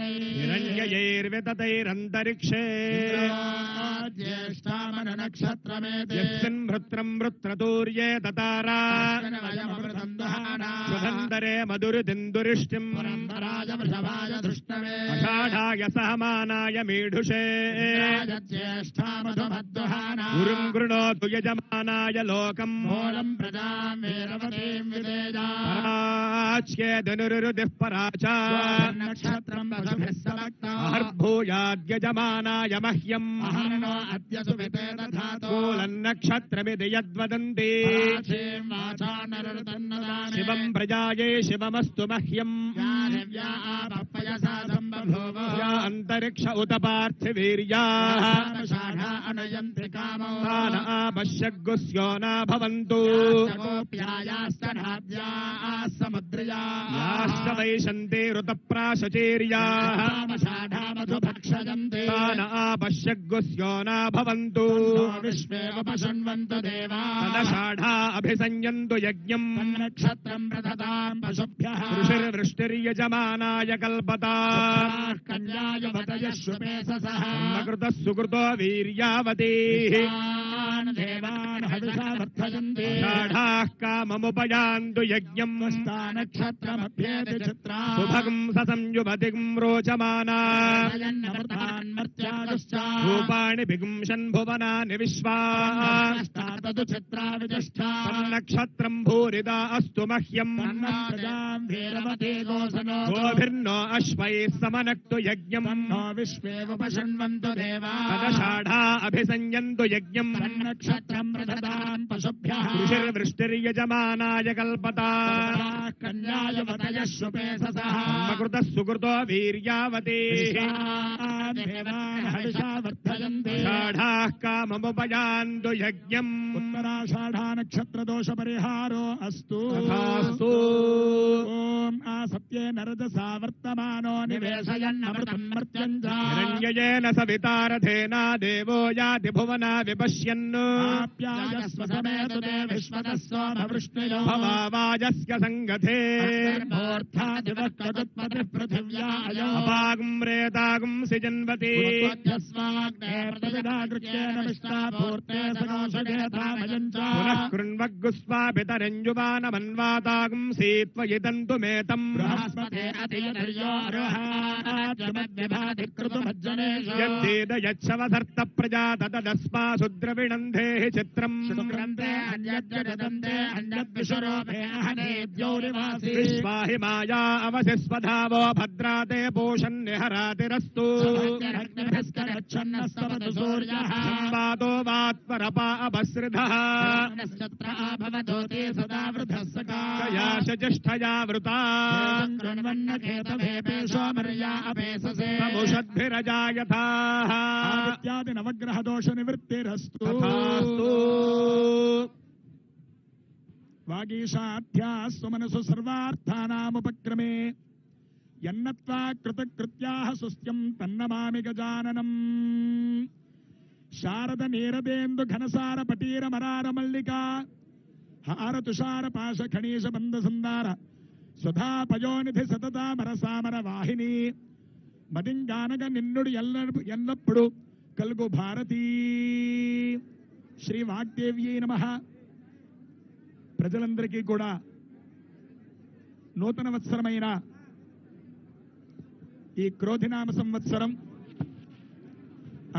हिरण्यैर्विततैरन्तरिक्षे यस्मिन्भृत्रं वृत्रतूर्ये ततारा सुधन्दरे मधुरितिन्दुरिष्टिम् अषाढाय सहमानाय मीढुषे गुरुं गृणोतु यजमानाय लोकम् पराच्ये धनुरुदिः पराचा अर्भूयाद्यजमानाय मह्यम् कूलन्नक्षत्रमिति यद्वदन्ति शिवम् प्रजाये शिवमस्तु मह्यम् अंतरिक्ष उत पार्थिवीर्याः तान आपश्यग्गुस्यो न भवन्तु याश्च वैशन्ते ऋतप्राशचीर्याः तान आपश्यग्गुस्यो न भवन्तु तदषाढा अभिसंयन्तु यज्ञम् नक्षत्रम् प्रददाम् पशुभ्यः ऋषिर्वृष्टिर्यजमानाय कल्पता कृतः सुकृतो वीर्यावतीः षाढाः काममुपयान्तु यज्ञम् सुभगम् ससंयुवतिम् रोचमाना रूपाणि भिगुंशन् भुवनानि विश्वा नक्षत्रम् भूरिदा अस्तु मह्यम् गोभिर्नो अश्वैः समनक्तु यज्ञम् तदषाढा अभिसंयन्तु यज्ञम् नक्षत्रम् प्रददाम् पशुभ्यः ऋषिर्वृष्टिर्यजमानाय कल्पता कृतः सुकृतो वीर्यावतीः षाढाः काममुपयान्तु यज्ञम् उत्तराषाढा नक्षत्र दोष परिहारो अस्तु ओम आसत्येन रजसा वर्तमानो निवेशयन्नमृतम् मर्त्यम् च हिरण्ययेन सवितारथेना देवो याति भुवना विपश्यन् आप्यायस्व समेतु ते विश्वतः सोमवृष्णयो भवावाजस्य सङ्गते मूर्धादिवक्तुत्पतिः पृथिव्या अयो अपागुम् रेतागुम् सिजन्वती पुनः कृण्वग्गुस्वापितरञ्जुवानमन्वातागुम् सीत्वयितन्तु मेतम् यद्देद यच्छवधर्त प्रजा तदस्मा सुद्रविणन्धेः चित्रम् विश्वाहि माया अवशिस्वधावो भद्राते पोषन्निहरातिरस्तु संवादो वात्परपा अपसृधः ज्येष्ठया वृता समुषद्भिरजायथाः इत्यादि नवग्रह दोष निवृत्तिरस्तु वागीशाध्यास्तु मनसु सर्वार्थानामुपक्रमे यन्नत्वा कृतकृत्याः सुस्त्यम् तन्नमामि गजाननम् शारद नीरदेन्दु घनसार पटीर मरार मल्लिका हार तुषार पाश खणीश बंद सुंदार सुधा पयोनिधि सतता मरसामर वाहिनी మదింగానగ నిన్నుడు ఎల్లప్పుడు కలుగు భారతీ. శ్రీ వాగ్దేవ్యై నమః. ప్రజలందరికీ కూడా నూతన వత్సరమైన ఈ క్రోధినామ సంవత్సరం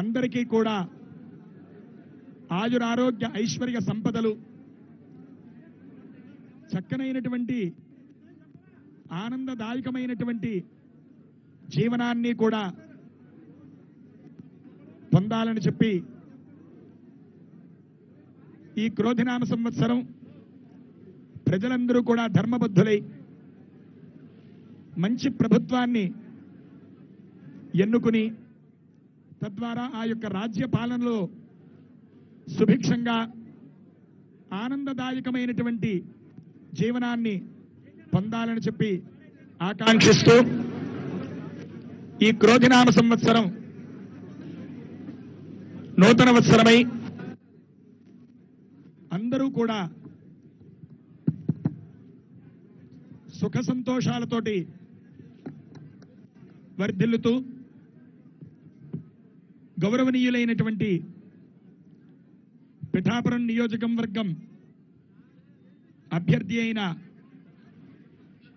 అందరికీ కూడా ఆయురారోగ్య ఐశ్వర్య సంపదలు, చక్కనైనటువంటి ఆనందదాయకమైనటువంటి జీవనాన్ని కూడా పొందాలని చెప్పి ఈ క్రోధినామ సంవత్సరం ప్రజలందరూ కూడా ధర్మబద్ధులై మంచి ప్రభుత్వాన్ని ఎన్నుకుని తద్వారా ఆ యొక్క రాజ్య పాలనలో సుభిక్షంగా ఆనందదాయకమైనటువంటి జీవనాన్ని పొందాలని చెప్పి ఆకాంక్షిస్తూ ఈ క్రోధినామ సంవత్సరం నూతన వత్సరమై అందరూ కూడా సుఖ సంతోషాలతోటి వర్ధిల్లుతూ గౌరవనీయులైనటువంటి పిఠాపురం నియోజకవర్గం అభ్యర్థి అయిన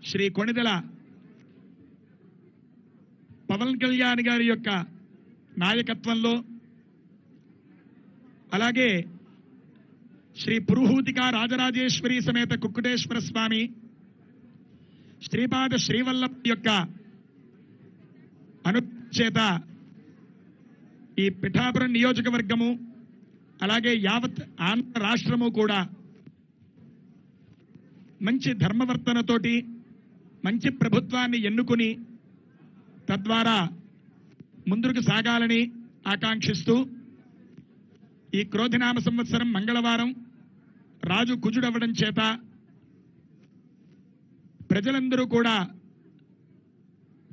శ్రీ కొణిదెల పవన్ కళ్యాణ్ గారి యొక్క నాయకత్వంలో, అలాగే శ్రీ పురుహూతిక రాజరాజేశ్వరి సమేత కుక్కుటేశ్వర స్వామి శ్రీపాద శ్రీవల్లభ యొక్క అనుచేత ఈ పిఠాపురం నియోజకవర్గము అలాగే యావత్ ఆంధ్ర రాష్ట్రము కూడా మంచి ధర్మవర్తనతోటి మంచి ప్రభుత్వాన్ని ఎన్నుకుని తద్వారా ముందుకు సాగాలని ఆకాంక్షిస్తూ ఈ క్రోధినామ సంవత్సరం మంగళవారం రాజు కుజుడవ్వడం చేత ప్రజలందరూ కూడా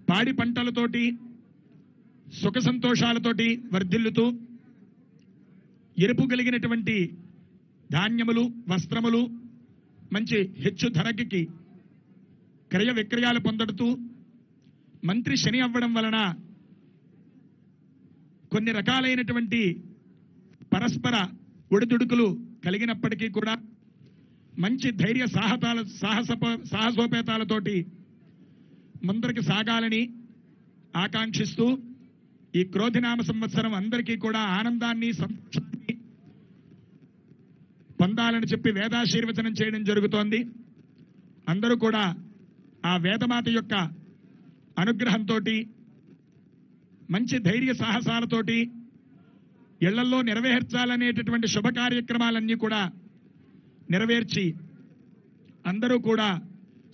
పాడి పంటలతోటి సుఖ సంతోషాలతోటి వర్ధిల్లుతూ ఎరుపు కలిగినటువంటి ధాన్యములు వస్త్రములు మంచి హెచ్చు ధరకి క్రయ విక్రయాలు పొందడుతూ మంత్రి శని అవ్వడం వలన కొన్ని రకాలైనటువంటి పరస్పర ఒడిదుడుకులు కలిగినప్పటికీ కూడా మంచి ధైర్య సాహసోపేతాలతోటి ముందరికి సాగాలని ఆకాంక్షిస్తూ ఈ క్రోధినామ సంవత్సరం అందరికీ కూడా ఆనందాన్ని సంతోషాన్ని పొందాలని చెప్పి వేదాశీర్వచనం చేయడం జరుగుతోంది. అందరూ కూడా ఆ వేదమాత యొక్క అనుగ్రహంతో మంచి ధైర్య సాహసాలతోటి ఇళ్లలో నెరవేర్చాలనేటటువంటి శుభ కార్యక్రమాలన్నీ కూడా నెరవేర్చి అందరూ కూడా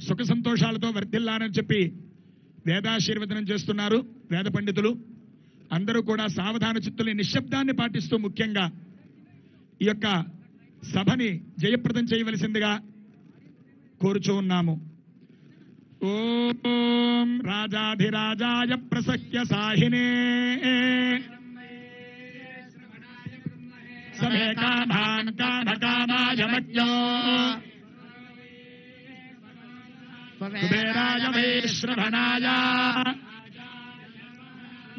సుఖ సంతోషాలతో వర్ధిల్లాలని చెప్పి వేదాశీర్వచనం చేస్తున్నారు వేద పండితులు. అందరూ కూడా సావధాన చిత్తుల్ని నిశ్శబ్దాన్ని పాటిస్తూ ముఖ్యంగా ఈ యొక్క సభని జయప్రదం చేయవలసిందిగా కోరుచూ ఉన్నాము. ఓం రాజాధిరాజాయ ప్రసఖ్య సాహినే సమే కామాన్ కామకామాయ మజ్ఞో కుబేరాయ వైశ్రవణాయ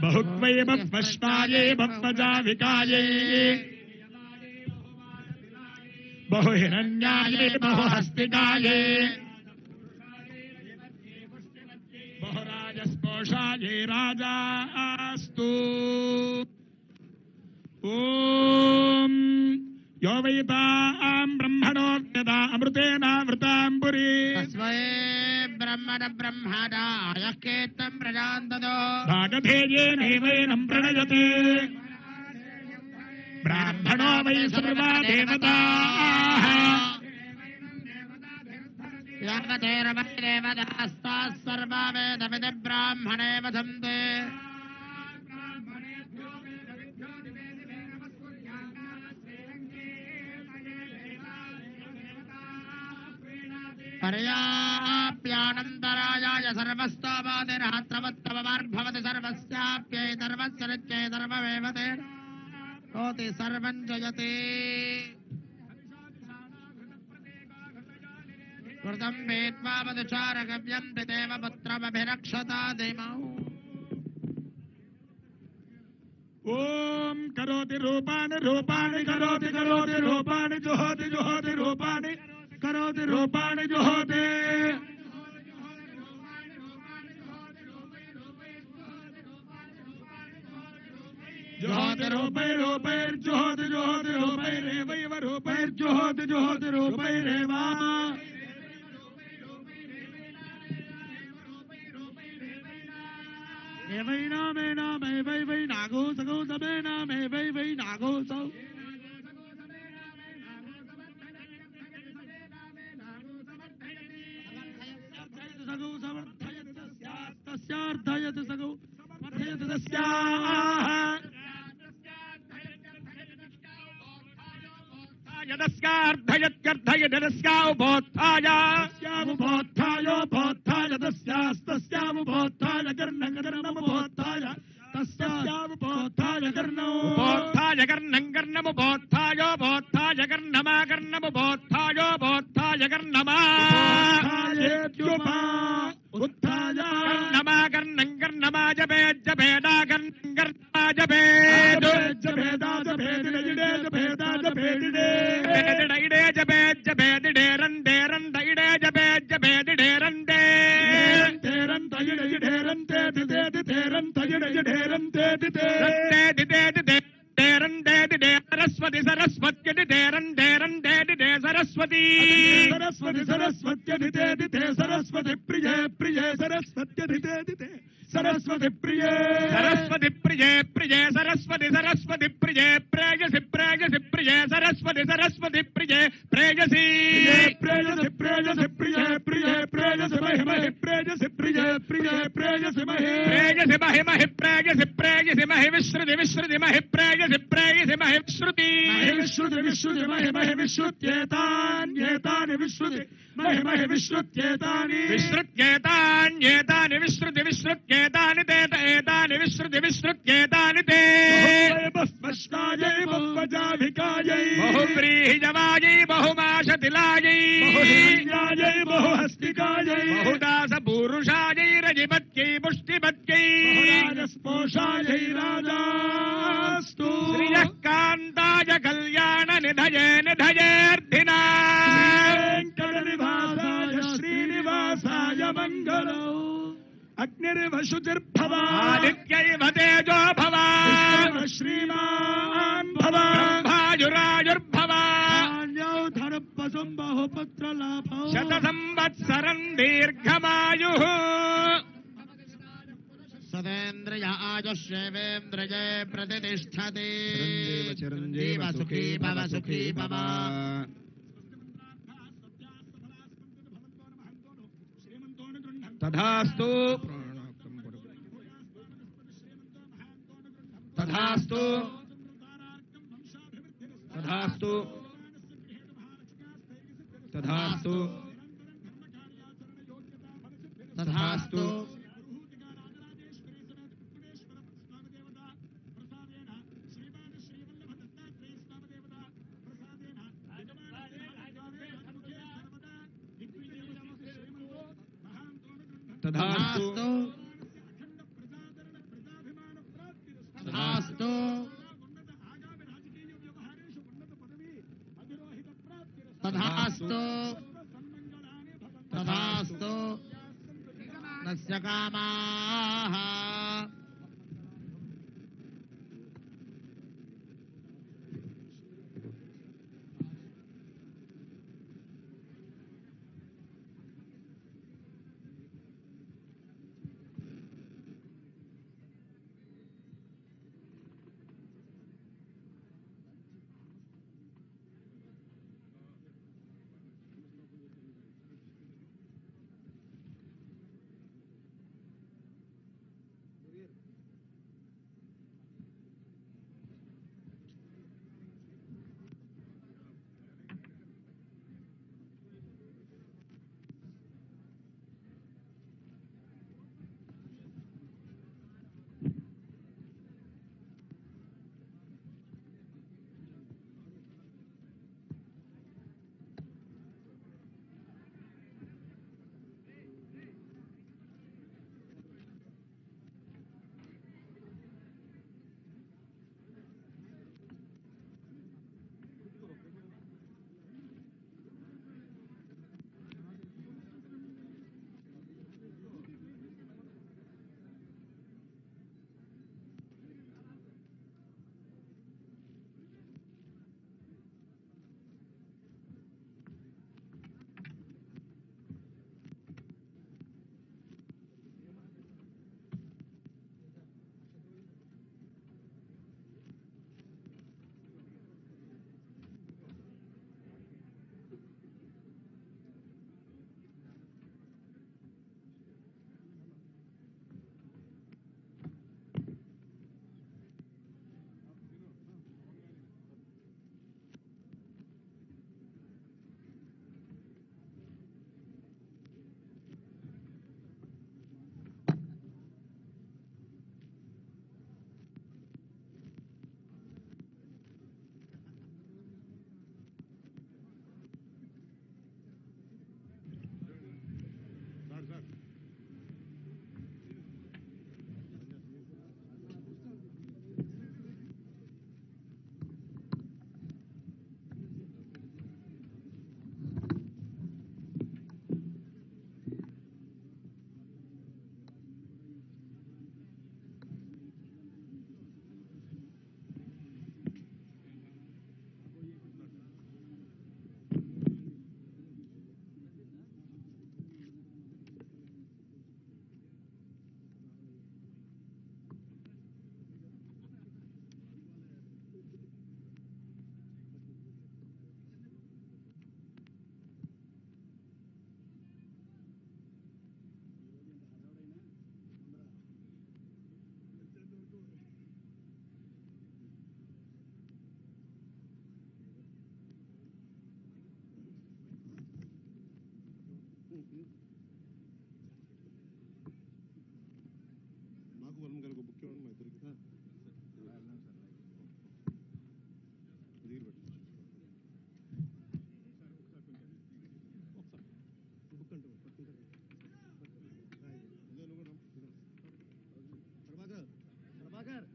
బహుక్వై బహ్వశ్వాయే బహ్వజావికాయే బహుహిరణ్యాయే బహుహస్తికాయే బహురాజస్పోషాయే రాజాస్తు. ఓం యో వైతాం బ్రహ్మణో వ్యదా అమృతేనావృతాం పురీ బ్రహ్మణ బ్రహ్మణాయ కేతం ప్రజాంతదో భాగధేయేనైవైనం ప్రణయతే బ్రాహ్మణో వై సర్వా దేవతాః దేవతాస్తాః సర్వా వేదవిది బ్రాహ్మణే వదంతే పర్యాప్యానంతరాయాయ సర్వస్తవాదిరాత్రవత్తమవార్భవతి సర్వస్యాప్యై సర్వస్య నిత్యై సర్వమేవతే కోతి సర్వం జయతే. కృతం వేత్వా మధుచారగవ్యం పితేవ పుత్రమభిరక్షతా దిమౌ. ఓం కరోతి రూపాని రూపాని కరోతి కరోతి రూపాని జుహోతి జుహోతి రూపాని కరోతి రూపాని జుహోతి. జుహోతి రూపైర్జుహోతి జుహోతి రూపైరేవైవ రూపైర్జుహోతి జుహోతి రూపైరేవా. ఏవైనామేనామైవై నాగో సగో సమేనామైవై నాగో సౌ సగో సమర్థయతస్యార్థయత్ సగో సమర్థయత్ తస్యాః యదస్యార్థయత్యర్థయదస్యాఉపోత్థాయ తస్యాముపోత్థాయోపోత్థాయ తస్యాస్తస్యాముపోత్థాయ కర్ణగర్ణముపోత్థాయ తస్యాముపోత్థాయ కర్ణోపోత్థాయ కర్ణం కర్ణముపోత్థాయోపోత్థాయ కర్ణమాకర్ణముపోత్థాయోపోత్థాయ కర్ణమా ఉత్థాయ కర్ణమాకర్ణం కర్ణమాయ प्रिये प्रिये सरस्वत्यधिते सरस्वती प्रिये सरस्वती प्रिये प्रिये सरस्वती सरस्वती प्रिये प्रेयसि प्रेयसि प्रिये सरस्वती सरस्वती प्रिये प्रेयसि प्रेयसि प्रेयसि प्रिये प्रिये प्रेयसि महि महि प्रेयसि प्रिये प्रिये प्रेयसि महि प्रेयसि महि महि प्रेयसि प्रेयसि महि विश्रुति विश्रुति महि प्रेयसि प्रेयसि महि विश्रुति विश्रुति विश्रुति महि महि विश्रुत्येतान्येतानि विश्रुति महि महि विश्रुत्येतानि विश्रुत्येतान्येतानि विश्रुति विश्रुत्येतानि ते एतानि विश्रुति विश्रुत्येतानि ते बहुस्पष्टायै बहुवजाभिकायै बहुव्रीहिजवायै बहुमाशतिलायै बहुहिरण्यायै बहुहस्तिकायै बहुदासपूरुषायै रजिपत्यै पुष्टिपत्यै बहुराजस्पोषायै राजास्तु श्रियः कान्ताय कल्याण निधये निधयेऽर्थिना वेङ्कटनिवासाय श्रीनिवासाय मङ्गलौ अग्निर्वशुतिर्भव आदित्यैव तेजो भव श्रीमान् भव ब्रह्मायुरायुर्भव धनपसं बहुपुत्रलाभौ शतसंवत्सरं दीर्घमायुः सदेन्द्रिय आयुष्येवेन्द्रिये प्रतिष्ठति चिरञ्जीव सुखी भव सुखी भव तथास्तु तथास्तु तथास्तु तथास्तु तथास्तु तथास्तु तथास्तु तथास्तु तथास्तु नस्य कामाः వర్మ గారికి బుక్ ఇవ్వండి మా ఇద్దరికి ప్రభాకర్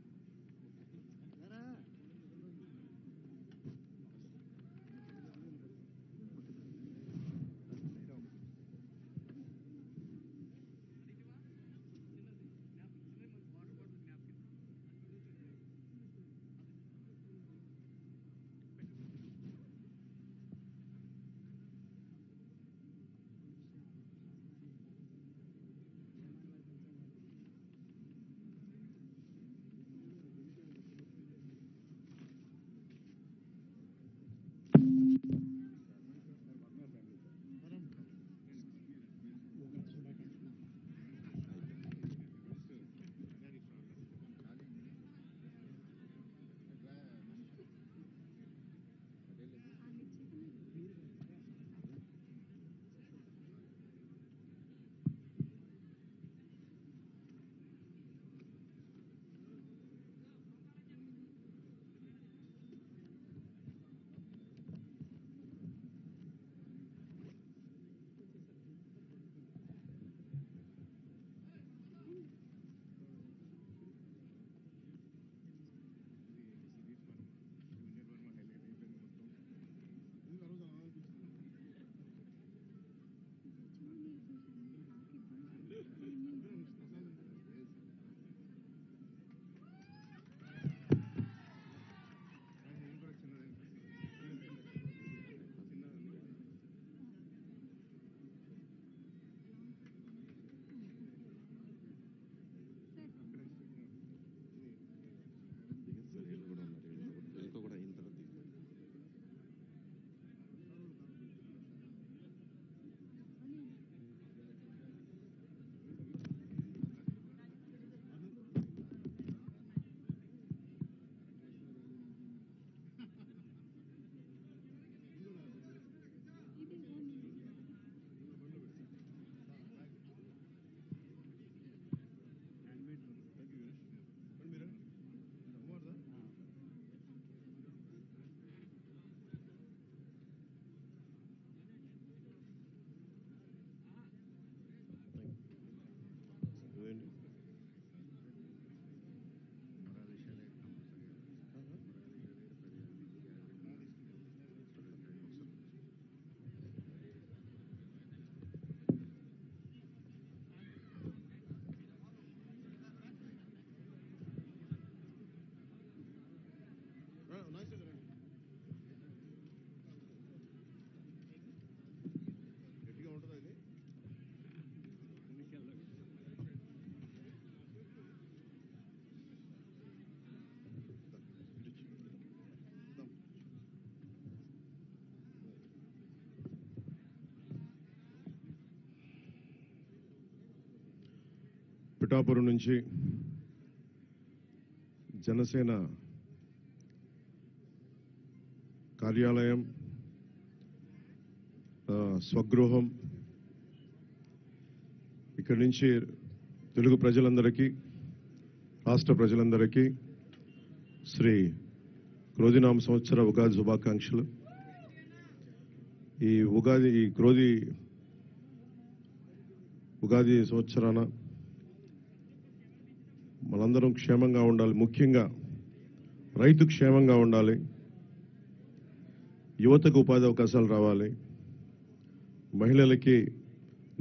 గట్టిగా ఉంటుందా ఇది పిఠాపురం నుంచి జనసేన కార్యాలయం స్వగృహం ఇక్కడి నుంచి తెలుగు ప్రజలందరికీ రాష్ట్ర ప్రజలందరికీ శ్రీ క్రోధినామ సంవత్సర ఉగాది శుభాకాంక్షలు. ఈ ఉగాది సంవత్సరాన మనందరం క్షేమంగా ఉండాలి. ముఖ్యంగా రైతు క్షేమంగా ఉండాలి. యువతకు ఉపాధి అవకాశాలు రావాలి. మహిళలకి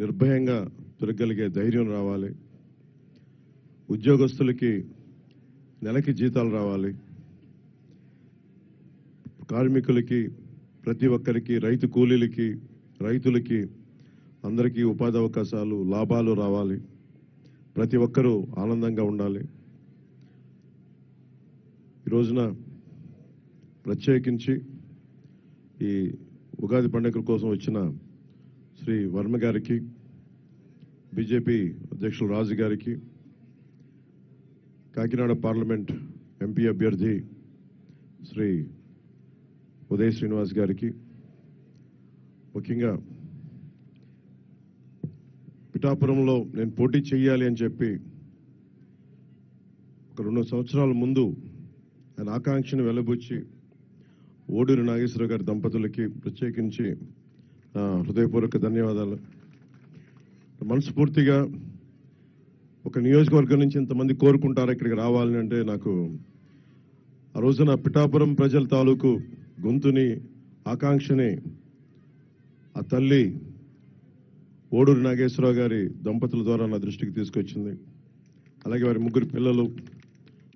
నిర్భయంగా తిరగలిగే ధైర్యం రావాలి. ఉద్యోగస్తులకి నెలకి జీతాలు రావాలి. కార్మికులకి ప్రతి ఒక్కరికి రైతు కూలీలకి రైతులకి అందరికీ ఉపాధి అవకాశాలు లాభాలు రావాలి. ప్రతి ఒక్కరూ ఆనందంగా ఉండాలి. ఈ రోజున ప్రత్యేకించి ఈ ఉగాది పండుగ కోసం వచ్చిన శ్రీ వర్మ గారికి, బీజేపీ అధ్యక్షులు రాజు గారికి, కాకినాడ పార్లమెంట్ ఎంపీ అభ్యర్థి శ్రీ ఉదయ్ శ్రీనివాస్ గారికి, ముఖ్యంగా పిఠాపురంలో నేను పోటీ చేయాలి అని చెప్పి ఒక 2 సంవత్సరాల ముందు ఆయన ఆకాంక్షను వెలబుచ్చి ఓడూరి నాగేశ్వరరావు గారి దంపతులకి ప్రత్యేకించి హృదయపూర్వక ధన్యవాదాలు. మనస్ఫూర్తిగా ఒక నియోజకవర్గం నుంచి ఇంతమంది కోరుకుంటారు ఇక్కడికి రావాలని అంటే నాకు ఆ రోజున పిఠాపురం ప్రజల తాలూకు గొంతుని ఆకాంక్షని ఆ తల్లి ఓడూరి నాగేశ్వరరావు గారి దంపతుల ద్వారా నా దృష్టికి తీసుకొచ్చింది. అలాగే వారి 3 పిల్లలు,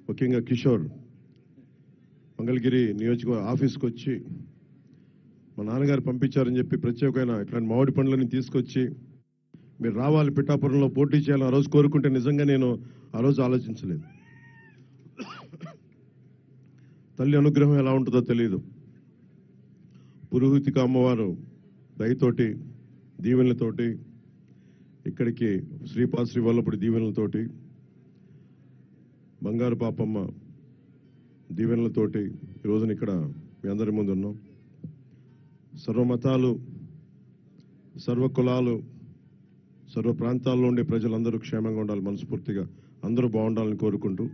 ముఖ్యంగా కిషోర్ మంగళగిరి నియోజకవర్గ ఆఫీస్కి వచ్చి మా నాన్నగారు పంపించారని చెప్పి ప్రత్యేకమైన ఇట్లాంటి మామిడి పండ్లని తీసుకొచ్చి మీరు రావాలి పిఠాపురంలో పోటీ చేయాలని ఆ రోజు కోరుకుంటే నిజంగా నేను ఆ రోజు ఆలోచించలేదు. తల్లి అనుగ్రహం ఎలా ఉంటుందో తెలియదు. పురోహితిక అమ్మవారు దయతోటి దీవెనలతోటి ఇక్కడికి శ్రీపాద శ్రీ వల్లపుడి దీవెనలతోటి బంగారు పాపమ్మ దీవెనలతోటి ఈ రోజున ఇక్కడ మీ అందరి ముందు ఉన్నాం. సర్వమతాలు, సర్వ కులాలు, సర్వ ప్రాంతాల్లో ఉండే ప్రజలందరూ క్షేమంగా ఉండాలి, మనస్ఫూర్తిగా అందరూ బాగుండాలని కోరుకుంటూ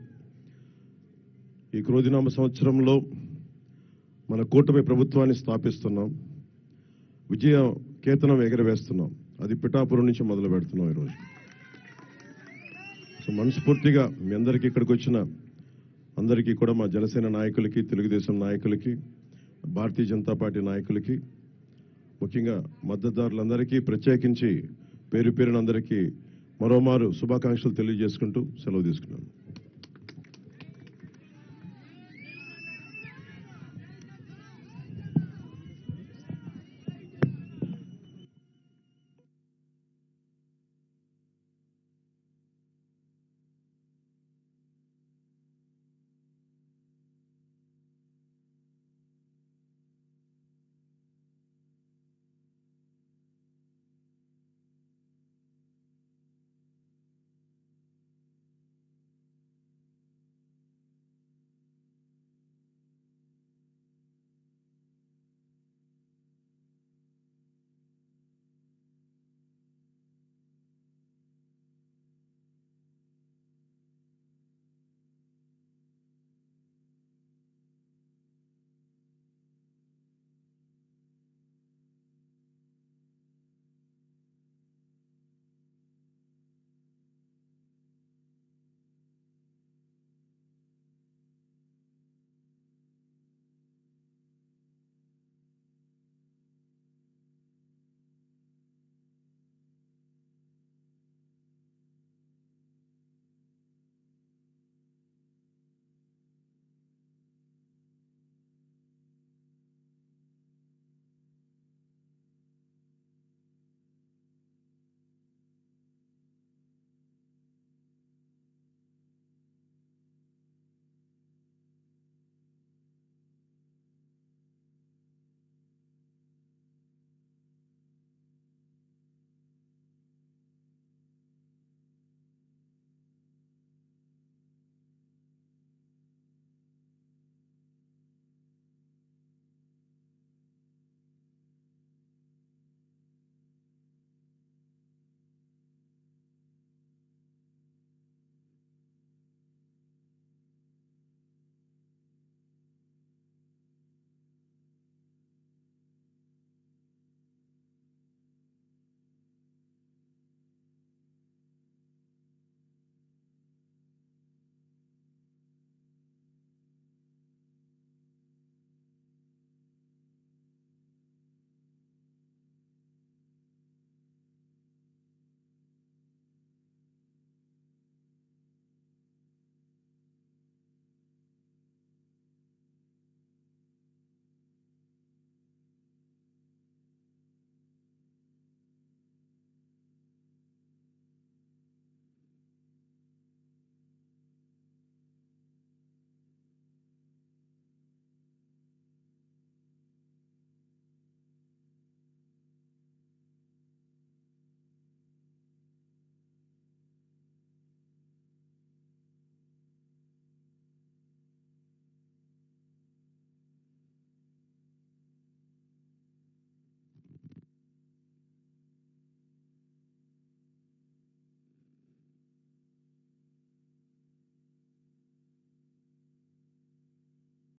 ఈ క్రోధినామ సంవత్సరంలో మన కూటమి ప్రభుత్వాన్ని స్థాపిస్తున్నాం. విజయ కేతనం ఎగరవేస్తున్నాం. అది పిఠాపురం నుంచి మొదలు పెడుతున్నాం ఈరోజు. సో మనస్ఫూర్తిగా మీ అందరికీ ఇక్కడికి వచ్చిన అందరికీ కూడా మా జనసేన నాయకులకి, తెలుగుదేశం నాయకులకి, భారతీయ జనతా పార్టీ నాయకులకి, ముఖ్యంగా మద్దతుదారులందరికీ ప్రత్యేకించి పేరు పేరున అందరికీ మరోమారు శుభాకాంక్షలు తెలియజేసుకుంటూ సెలవు తీసుకున్నాను.